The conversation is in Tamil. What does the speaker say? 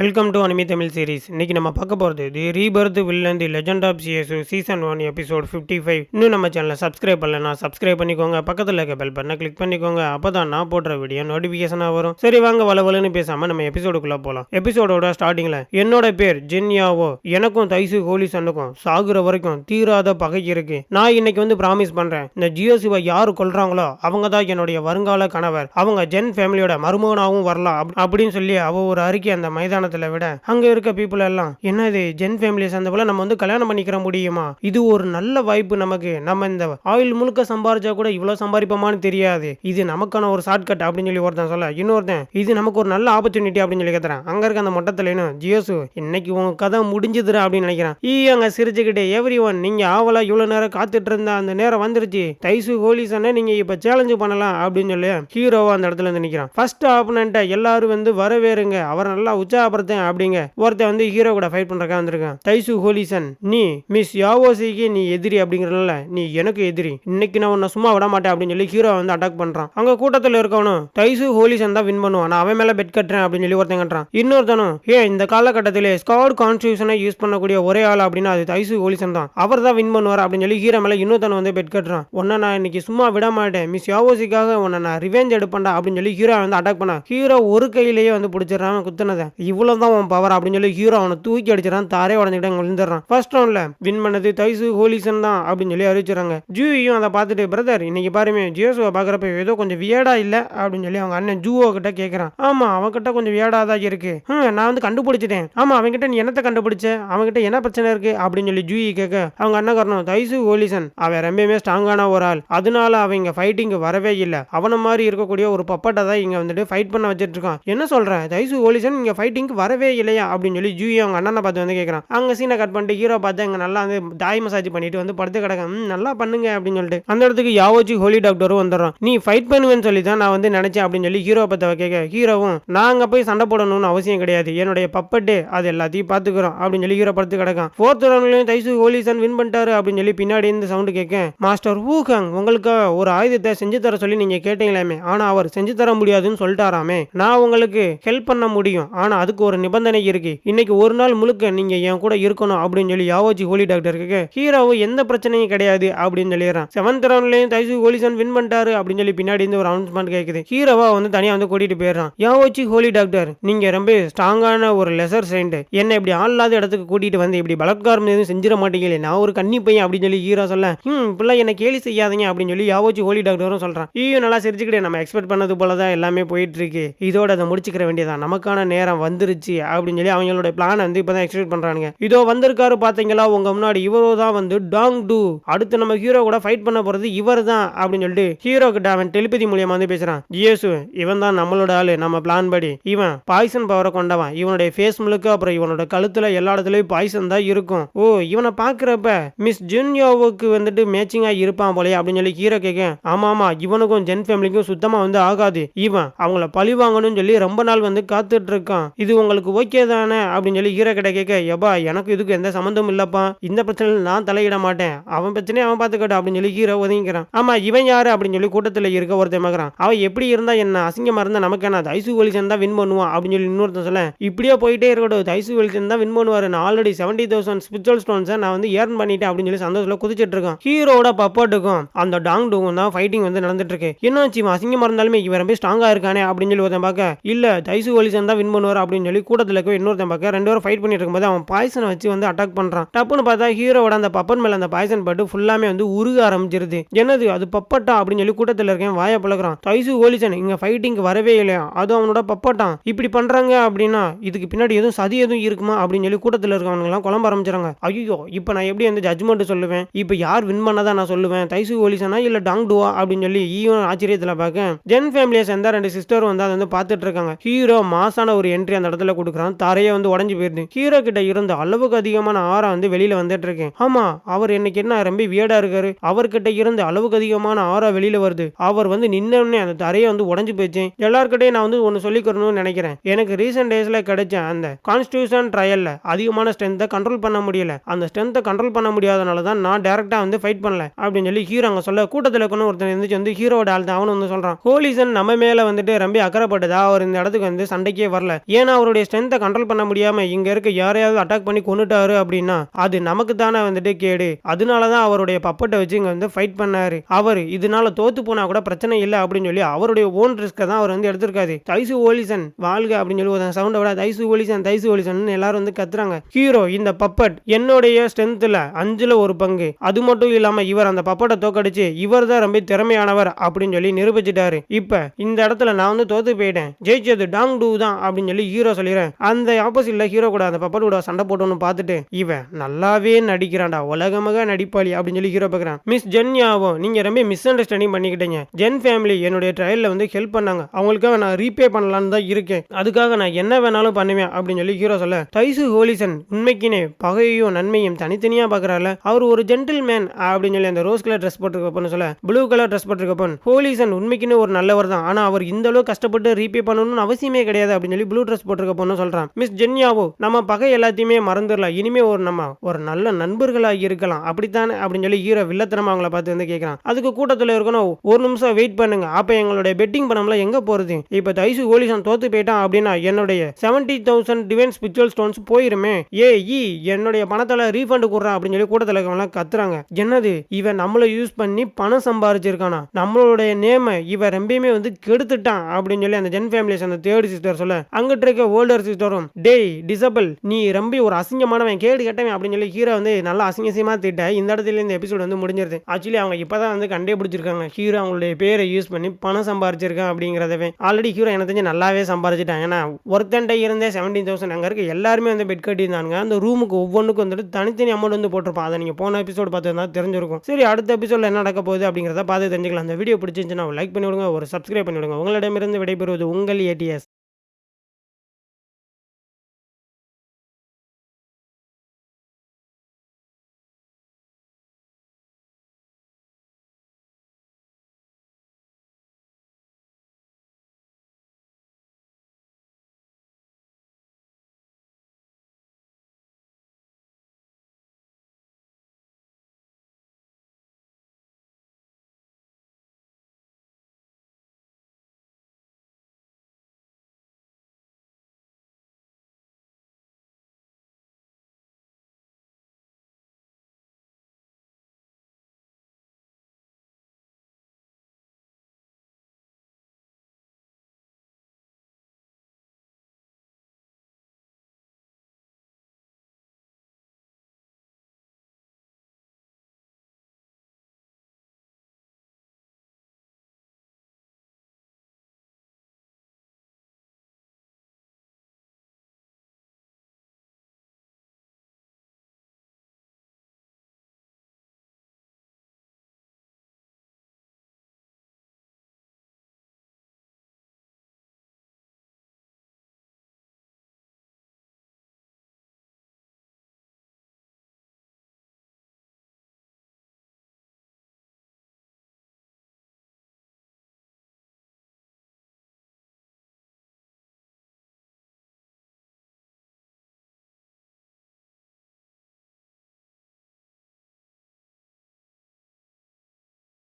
Welcome to anime Tamil series. இன்னைக்கு நம்ம பார்க்க போகிறது the rebirth villain the legend of CSU season 1 episode 55. இன்னும் நம்ம சேனலை சப்ஸ்கிரைப் பண்ணலன்னா சப்ஸ்கிரைப் பண்ணிக்கோங்க, பக்கத்தில் இருக்க பெல் பட்டனை கிளிக் பண்ணிக்கோங்க. அப்போ தான் நான் போடுற வீடியோ நோட்டிஃபிகேஷனாக வரும். சரி வாங்க வளவலன்னு பேசாமல் நம்ம எபிசோடுக்குள்ளே போகலாம். எபிசோடோட ஸ்டார்டிங்கில் என்னோட பேர் ஜின்யாவோ, எனக்கும் தைசு ஹோலிசனுக்கும் சாகுற வரைக்கும் தீராத பகை இருக்கு. நான் இன்னைக்கு வந்து ப்ராமிஸ் பண்ணுறேன், இந்த ஜியோசுவை யார் கொல்றாங்களோ அவங்க தான் என்னுடைய வருங்கால கணவர். அவங்க ஜென் ஃபேமிலியோட மருமகனாகவும் வரலாம் அப்படின்னு சொல்லி அவ ஒரு அறிக்கை அந்த மைதான விட அங்க இருக்க பீப்புள் எல்லாம், என்னது ஜென் ஃபேமிலி சேர்ந்த போல நம்ம வந்து கல்யாணம் பண்ணிக்கிற முடியுமா? இது ஒரு நல்ல வாய்ப்பு நமக்கு. நம்ம இந்த ஆயில் முழுக்க சம்பாரிச்சா கூட இவ்வளவு சம்பாதிப்போமான்னு தெரியாது. இது நமக்கான ஒரு ஷார்ட்கட் அப்படின்னு சொல்லி ஒருத்தன் சொல்ல, இன்னொருத்தன் இது நமக்கு ஒரு நல்ல ஆப்பர்ச்சுனிட்டி அப்படின்னு சொல்லி கேட்கறேன். அங்க இருக்க அந்த மொட்டத்துல ஜியோசு, இன்னைக்கு உங்க கதை முடிஞ்சதுரா அப்படின்னு நினைக்கிறேன். அங்க சிரிச்சுக்கிட்டே, எவ்ரி ஒன், நீங்க ஆவலா இவ்வளவு நேரம் காத்துட்டு இருந்த அந்த நேரம் வந்துருச்சு. தைசு ஹோலிசனை நீங்க இப்ப சேலஞ்சு பண்ணலாம் அப்படின்னு சொல்லி ஹீரோவா அந்த இடத்துல இருந்து நிக்கிறான். ஃபர்ஸ்ட் ஆப்பனண்ட்டை எல்லாரும் வந்து வரவேறுங்க, அவர் நல்லா உற்சாகப்படுத்த அப்படிங்க ஒருத்தன் வந்து ஹீரோ கூட ஃபைட் பண்றக்கா வந்திருக்கான். தைசு ஹோலிசன், நீ மிஸ் யாவோசிக்கு நீ எதிரி அப்படிங்கறதுனால நீ எனக்கு எதிரி, இன்னைக்கு நான் உன்னை சும்மா விட மாட்டேன் அப்படின்னு சொல்லி ஹீரோ வந்து அட்டாக் பண்றான். அங்க கூட்டத்தில் இருக்கவனும் தைசு ஹோலிசன் தான் வின் பண்ணுவான், நான் அவன் மேல பெட் கட்டுறேன் அப்படின்னு சொல்லி ஒருத்தன் கட்டுறான். இன்னொருத்தனும், இந்த காலகட்டத்திலே ஸ்காட் கான்ஸ்டியூஷனை யூஸ் பண்ணக்கூடிய ஒரே ஆள் அப்படின்னா அது தைசு ஹோலிசன் தான், அவர் தான் வின் பண்ணுவார் அப்படின்னு சொல்லி ஹீரோ மேல இன்னொருத்தன் வந்து பெட் கட்டுறான். உன்னை நான் இன்னைக்கு சும்மா விட மாட்டேன், மிஸ் யாவோசிக்காக உன்னை நான் ரிவெஞ்ச் எடுப்பேன்டா அப்படின்னு சொல்லி ஹீரோ வந்து அட்டாக் பண்ணா. ஹீரோ ஒரு கையிலேயே வந்து பிடிச்சிடறான் குத்துனதை. இவ்வளவுதான் உன் பவர் அப்படின்னு சொல்லி ஹீரோ அவனை தூக்கி அடிச்சிடறான். தாரே உடஞ்சிட்டு விழுந்துடுறான். ஃபர்ஸ்ட் ரவுண்ட்ல வின் பண்ணது தைசு ஹோலிசன் தான் அப்படின்னு சொல்லி அறிவிச்சிடறாங்க. ஜூயும் அதை பார்த்துட்டு, பிரதர் இன்னைக்கு பாருமே ஜியோசுவை பாக்குறப்ப ஏதோ கொஞ்சம் வியடா இல்ல அப்படின்னு சொல்லி அவங்க அண்ணன் ஜூவோ கிட்ட கேட்கறான். ஆமா அவன்கிட்ட கொஞ்சம் வியடா தான் இருக்கு, நான் வந்து கண்டுபிடிச்சிட்டேன். ஆமா அவன்கிட்ட நீ என்னத்தை கண்டுபிடிச்ச, அவன்கிட்ட என்ன பிரச்சனை இருக்கு அப்படின்னு சொல்லி ஜூயி கேட்க, அவங்க அண்ணன் காரணம் தைசு ஹோலிசன் அவன் ரொம்பவே ஸ்ட்ராங்கான ஒரு ஆள், அதனால அவங்க ஃபைட்டிங் வரவே இல்லை. அவனை மாதிரி இருக்கக்கூடிய ஒரு பப்பட்டை தான் இங்க வந்துட்டு ஃபைட் பண்ண வச்சிட்டு இருக்கான். என்ன சொல்ற, தைசு ஹோலிசன் இங்க ஃபைட்டிங் வரவே இல்லையா அப்படின்னு சொல்லி ஜூயி அவங்க அண்ணனை பார்த்து வந்து கேட்கறான். அங்க சீனை கட் பண்ணிட்டு ஹீரோ பார்த்து அங்க நல்லா வந்து தாய் மசாஜ் பண்ணிட்டு வந்து படுத்து கிடக்க, நல்லா பண்ணுங்க அப்படின்னு சொல்லிட்டு அந்த இடத்துக்கு யாவோச்சி ஹோலி டாக்டரும் வந்துடுறான். நீ ஃபைட் பண்ணுவேன்னு சொல்லி தான் நான் வந்து நினைச்சேன் அப்படின்னு சொல்லி ஹீரோ பார்த்து கேட்க, ஹீரோவும் நான் அங்க போய் சண்டை போடணும்னு அவசியம் கிடையாது, என்னுடைய பப்பட்டு அது எல்லாத்தையும் பாத்துக்கிறோம் அப்படின்னு சொல்லி ஹீரோ படுத்து கிடக்கான். ஃபோர்த் ரவுண்ட்லயும் தைசு ஹோலிசன் வின் பண்ணிட்டாரு அப்படின்னு சொல்லி பின்னாடி இந்த சவுண்ட் கேட்க, மாஸ்டர் வூகாங் உங்களுக்கு ஒரு ஆயுதத்தை செஞ்சு தர சொல்லி நீங்க கேட்டீங்களாமே, ஆனா அவர் செஞ்சு தர முடியாதுன்னு சொல்லிட்டாராமே. நான் உங்களுக்கு ஹெல்ப் பண்ண முடியும், ஆனா அதுக்கு ஒரு நிபந்தனை இருக்கு, இன்னைக்கு ஒரு நாள் முழுக்க நீங்க என் கூட இருக்கணும் அப்படின்னு சொல்லி யாவோச்சி ஹோலி டாக்டருக்கு ஹீரோவும் எந்த பிரச்சனையும் கிடையாது அப்படின்னு சொல்லிடுறான். செவன்த் ரவுண்ட்லயும் தைசு ஹோலிசன் வின் பண்ணிட்டாரு அப்படின்னு சொல்லி பின்னாடி இருந்து ஒரு அனௌன்ஸ்மெண்ட் கேட்குது. ஹீரோவா வந்து தனியா வந்து கூட்டிட்டு போயிடுறான். யாவோச்சி ஹோலி டாக்டர், நீங்க ரொம்ப ஸ்ட்ராங்கான ஒரு லெசர் செயின்ட், என்ன இப்படி ஆள் இல்லாத இடத்துக்கு கூட்டிட்டு வந்து இப்படி பலாத்காரம் எதுவும் செஞ்சிட மாட்டீங்களே, நான் ஒரு கன்னி பையன் அப்படின்னு சொல்லி ஹீரோ சொல்ல, இப்பெல்லாம் என்ன கேலி செய்யாதீங்க அப்படின்னு சொல்லி யாவோச்சி ஹோலி டாக்டரும் சொல்றான். நல்லா சிரிச்சுக்கிட்டே, நம்ம எக்ஸ்பெக்ட் பண்ணது போலதான் எல்லாமே போயிட்டு இருக்கு, இதோட அதை முடிச்சுக்கிற வேண்டியதான், நமக்கான நேரம் வந்துருச்சு அப்படின்னு சொல்லி அவங்களோட பிளான் வந்து இப்பதான் எக்ஸ்பெக்ட் பண்றாங்க. இதோ வந்திருக்காரு பாத்தீங்களா உங்க முன்னாடி, இவரோ தான் வந்து டாங் டூ, அடுத்து நம்ம ஹீரோ கூட ஃபைட் பண்ண போறது இவர் தான் அப்படின்னு சொல்லிட்டு ஹீரோ கிட்ட அவன் டெலிபதி மூலியமா வந்து பேசுறான். ஜியோசு இவன் தான் நம்மளோட ஆளு, நம்ம பிளான் படி இவன் பாய்சன் பவரை கொண்டவன், இவனுடைய ஃபேஸ் முழுக்க அப்புறம் இவனோட கழுத்துல எல்லா இடத்துலயும் பாய்சன் தான் இருக்கும். இவனை பாக்குறப்ப மிஸ் ஜுன்யோவுக்கு வந்துட்டு மேட்சிங்கா இருப்பான் போலே அப்படின்னு சொல்லி ஹீரோ கேட்க, ஆமா இவனுக்கும் ஜென் ஃபேமிலிக்கும் சுத்தமா வந்து ஆகாது, இவன் அவங்கள பழி வாங்கணும்னு சொல்லி ரொம்ப நாள் வந்து காத்துட்டு இருக்கான், இது உங்களுக்கு ஓகே தானே அப்படின்னு சொல்லி ஹீரோ கிட்ட கேட்க, எபா எனக்கு இதுக்கு எந்த சம்பந்தமும் இல்லப்பா, இந்த பிரச்சனையில் நான் தலையிட மாட்டேன், அவன் பிரச்சனையை அவன் பார்த்துக்கட்டும் அப்படின்னு சொல்லி ஹீரோ ஒதுங்கிக்கிறான். ஆமா இவன் யாரு அப்படின்னு சொல்லி கூட்டத்தில் இருக்க ஒருத்தன் மகறான். அவன் எப்படி இருந்தா என்ன, அசிங்கமா இருந்தா நமக்கு என்ன, தைசு ஹோலிசன் தான் வின் பண்ணுவான் அப்படின்னு சொல்லி இன்னொருத்தன் சொல்ல, இப்படியே போயிட்டே இருக்கட்டும், தைசு ஹோலிசன் தான் வின் பண்ணுவாரு, நான் ஆல்ரெடி 70,000 ஸ்பிரிச்சுவல் ஸ்டோன்ஸை நான் வந்து ஏர்ன் பண்ணிட்டேன் அப்படின்னு சொல்லி சந்தோஷத்துல குதிச்சிட்டு இருக்கான். ஹீரோட பப்பாட்டுக்கும் அந்த டாங் டூவும் தான் ஃபைட்டிங் வந்து நடந்துட்டு இருக்கு. என்னாச்சு இவன் அசிங்கமா இருந்தாலுமே இவன் ரொம்ப ஸ்ட்ராங்கா இருக்கானே அப்படின்னு சொல்லி ஒருத்தன் பார்க்க, இல்ல தைசு ஹோலிசன் தான் வின் பண்ணுவார் அப்படின்னு சொல்லி கூட்டத்தில் இருக்க இன்னொருத்தன் பார்க்க, ரெண்டு பேரும் ஃபைட் பண்ணிட்டு இருக்கும்போது அவன் பாய்சனை வச்சு வந்து அட்டாக் பண்றான். டப்புன்னு பார்த்தா ஹீரோவோட அந்த பப்பன் மேல அந்த பாய்சன் பட்டு ஃபுல்லாமே வந்து உருக ஆரம்பிச்சிருது. என்னது அது பப்பட்டா அப்படின்னு சொல்லி கூட்டத்தில் இருக்கேன் வாய பழகுறான். தைசு ஹோலிசன் இங்க ஃபைட்டிங் வரவே இல்லையா, அது அவனோட பப்பட்டான், இப்படி பண்றாங்க அப்படின்னா இதுக்கு பின்னாடி எதுவும் சதி எதுவும் இருக்குமா அப்படின்னு சொல்லி கூட்டத்தில் இருக்கவங்க எல்லாம் குழம்ப ஆரம்பிச்சாங்க. ஐயோ இப்போ நான் எப்படி வந்து ஜட்ஜ்மெண்ட் சொல்லுவேன், இப்போ யார் வின் பண்ணதா நான் சொல்லுவேன், தைசு ஹோலிசனா இல்ல டாங் டூவா அப்படின்னு சொல்லி ஆச்சரியத்துல பார்க்க, ஜென் ஃபேமிலியை சேர்ந்த ரெண்டு சிஸ்டர் வந்து அதை வந்து பார்த்துட்டு இருக்காங்க. ஹீரோ மாசான ஒரு என்ட்ரி அந்த இடத்துல கொடுக்குறான். தரையே வந்து உடஞ்சு போயிருது. ஹீரோ கிட்ட இருந்த அளவுக்கு அதிகமான ஆரா வந்து வெளியில வந்துட்டு இருக்கேன். ஆமா அவர் இன்னைக்கு என்ன ரொம்ப வியர்டா இருக்காரு, அவர்கிட்ட இருந்து அளவுக்கு அதிகமான ஆரா வெளியில வருது, அவர் வந்து நின்னே அந்த தரையை வந்து உடஞ்சு போயிடுச்சு. எல்லார்கிட்டையும் நான் வந்து ஒன்னு சொல்லிக்கணும்னு நினைக்கிறேன், எனக்கு ரீசெண்ட் டேஸ்ல கிடைச்ச அந்த கான்ஸ்டியூஷன் ட்ரையல்ல அதிகமான ஸ்ட்ரென்த்தை கண்ட்ரோல் பண்ண முடியல, அந்த ஸ்ட்ரென்த்தை கண்ட்ரோல் பண்ண முடியாதனால தான் நான் டைரக்டா வந்து ஃபைட் பண்ணல அப்படின்னு சொல்லி ஹீரோ அங்க சொல்ல, கூட்டத்தில் இருக்கணும் ஒருத்தன் இருந்துச்சு வந்து ஹீரோட ஆள் தான் அவனு வந்து சொல்றான். ஹோலிசன் நம்ம மேல வந்துட்டு ரொம்ப அக்கறைப்பட்டதா அவர் இந்த இடத்துக்கு வந்து சண்டைக்கே வரல, ஏன்னா அவர் அவருடைய ஸ்ட்ரென்த்தை கண்ட்ரோல் பண்ண முடியாம இங்க இருக்க யாரையாவது அட்டாக் பண்ணி கொண்டுட்டாரு அப்படின்னா அது நமக்கு தானே வந்துட்டு கேடு. அதனாலதான் அவருடைய பப்பட்டை வச்சு இங்க வந்து ஃபைட் பண்ணாரு. அவர் இதனால தோத்து போனா கூட பிரச்சனை இல்லை அப்படின்னு சொல்லி அவருடைய ஓன் ரிஸ்கை தான் அவர் வந்து எடுத்திருக்காரு. தைசு ஓலிசன் வாழ்க அப்படின்னு சொல்லி ஒரு சவுண்டை விட தைசு ஓலிசன் எல்லாரும் வந்து கத்துறாங்க. ஹீரோ இந்த பப்பட் என்னுடைய ஸ்ட்ரென்த்ல 5ல் 1 பங்கு. அது மட்டும் இல்லாம இவர் அந்த பப்பட்டை தோக்கடிச்சு இவர் தான் ரொம்ப திறமையானவர் அப்படின்னு சொல்லி நிரூபிச்சிட்டாரு. இப்ப இந்த இடத்துல நான் வந்து தோத்து போயிட்டேன், ஜெயிச்சது டாங் டூ தான் அப்படின்னு சொல்லி ஹீரோ சொல்லிடுறேன். அந்த ஆப்போசிட்ல ஹீரோ கூட அந்த பப்பட் கூட சண்டை போட்டோன்னு பார்த்துட்டு இவன் நல்லாவே நடிக்கிறான்டா, உலகமாக நடிப்பாளி அப்படின்னு சொல்லி ஹீரோ பார்க்குறான். மிஸ் ஜென்யாவும் நீங்க ரொம்ப மிஸ் அண்டர்ஸ்டாண்டிங் பண்ணிக்கிட்டீங்க. ஜென் ஃபேமிலி என்னுடைய ட்ரையல்ல வந்து ஹெல்ப் பண்ணாங்க, அவங்களுக்காக நான் ரீபே பண்ணலான்னு தான் இருக்கேன், அதுக்காக நான் என்ன வேணாலும் பண்ணுவேன் அப்படின்னு சொல்லி ஹீரோ சொல்ல தைசு ஹோலிசன் உண்மைக்குனே பகையும் நன்மையும் தனித்தனியா பாக்குறாரு. அவர் ஒரு ஜென்டில் மேன் அப்படின்னு சொல்லி அந்த ரோஸ் கலர் ட்ரெஸ் போட்டிருக்கப்பன்னு சொல்ல ப்ளூ கலர் ட்ரெஸ் போட்டிருக்கப்பன் ஹோலிசன் உண்மைக்குன்னு ஒரு நல்லவர் தான், ஆனா அவர் இந்த அளவு கஷ்டப்பட்டு ரீபே பண்ணணும்னு அவசியமே கிடையாது அப்படின்னு சொல்லி ப்ளூ ட்ரெஸ் போட்டிருக்கப்பன்னு சொல்றான். மிஸ் ஜென்யாவோ நம்ம பகை எல்லாத்தையுமே மறந்துடலாம், இனிமே நம்ம ஒரு நல்ல நண்பர்களா இருக்கலாம் அப்படித்தானே அப்படின்னு சொல்லி ஹீரோ வில்லத்தனமா அவங்கள பார்த்து வந்து கேட்கறான். அதுக்கு கூட்டத்தில் இருக்கணும், ஒரு நிமிஷம் வெயிட் பண்ணுங்க, அப்ப எங்களுடைய பெட்டிங் பணம்லாம் எங்க போறது, இப்ப தைசு ஹோலிசன் தோத்து போயிட்டான் அப்படின்னா என்னுடைய 70,000 டிவைன் ஸ்பிரிச்சுவல் ஸ்டோன்ஸ் போயிருமே, என்னுடைய பணத்தால ரீஃபண்ட் கொடுறான் அப்படின்னு சொல்லி கூட்டத்தில் இருக்கவங்களாம் கத்துறாங்க. என்னது இவன் நம்மளை யூஸ் பண்ணி பணம் சம்பாரிச்சிருக்கானா, நம்மளுடைய நேம இவன் ரொம்பவுமே வந்து கெடுத்துட்டான் அப்படின்னு சொல்லி அந்த ஜென் ஃபேமிலிஸ் அந்த தேர்ட் சிஸ்டர் சொல்ல அங்கிட்டு இருக்க ஓல்டர் சிஸ்டரும் டேய் டிசபிள் நீ ரொம்ப ஒரு அசிங்கமானவன் கேடு கேட்டவன் அப்படின்னு சொல்லி ஹீரோ வந்து நல்லா அசிங்கசியமா திட்ட இந்த இடத்துல இந்த எபிசோட் வந்து முடிஞ்சிருது. ஆக்சுவலி அவங்க இப்பதான் வந்து கண்டுபிடிச்சிருக்காங்க ஹீரோ அவங்களுடைய பேரை யூஸ் பண்ணி பணம் சம்பாரிச்சிருக்கான் அப்படிங்கிறதவே. ஆல்ரெடி ஹீரோ எனக்கு தெரிஞ்சு நல்லாவே சம்பாரிச்சிட்டாங்க. ஏன்னா ஒருத்தன்டை இருந்தே 17,000 அங்க இருக்க எல்லாருமே வந்து பெட் கட்டி இருந்தாங்க. அந்த ரூமுக்கு ஒவ்வொன்றுக்கும் வந்துட்டு தனித்தனி அமௌண்ட் வந்து போட்டிருப்பான். அதை நீங்க போன எபிசோட் பார்த்துருந்தா தெரிஞ்சிருக்கும். சரி அடுத்த எபிசோட்ல என்ன நடக்க போகுது அப்படிங்கிறத பார்த்து தெரிஞ்சுக்கலாம். அந்த வீடியோ பிடிச்சிருந்துச்சுன்னா லைக் பண்ணி விடுங்க, ஒரு சப்ஸ்கிரைப் பண்ணி விடுங்க. உங்களிடமிருந்து விடைபெறுவது உங்கள் ATS.